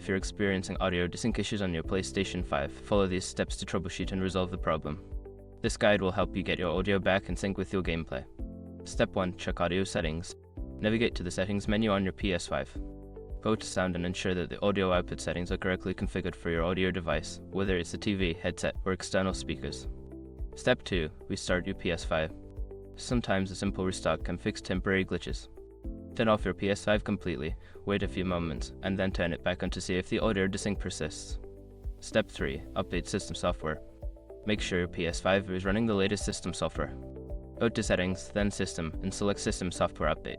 If you're experiencing audio desync issues on your PlayStation 5, follow these steps to troubleshoot and resolve the problem. This guide will help you get your audio back in sync with your gameplay. Step 1. Check audio settings. Navigate to the settings menu on your PS5. Go to sound and ensure that the audio output settings are correctly configured for your audio device, whether it's a TV, headset, or external speakers. Step 2. Restart your PS5. Sometimes a simple restart can fix temporary glitches. Turn off your PS5 completely, wait a few moments, and then turn it back on to see if the audio desync persists. Step 3. Update system software. Make sure your PS5 is running the latest system software. Go to Settings, then System, and select System Software Update.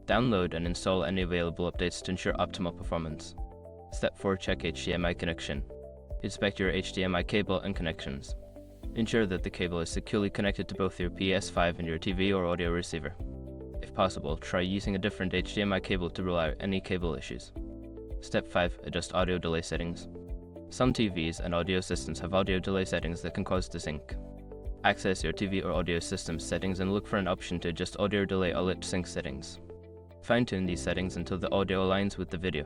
Download and install any available updates to ensure optimal performance. Step 4. Check HDMI connection. Inspect your HDMI cable and connections. Ensure that the cable is securely connected to both your PS5 and your TV or audio receiver. If possible, try using a different HDMI cable to rule out any cable issues. Step 5. Adjust audio delay settings. Some TVs and audio systems have audio delay settings that can cause desync. Access your TV or audio system settings and look for an option to adjust audio delay or lip sync settings. Fine-tune these settings until the audio aligns with the video.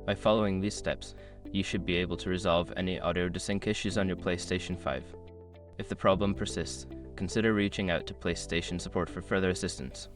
By following these steps, you should be able to resolve any audio desync issues on your PlayStation 5. If the problem persists, consider reaching out to PlayStation support for further assistance.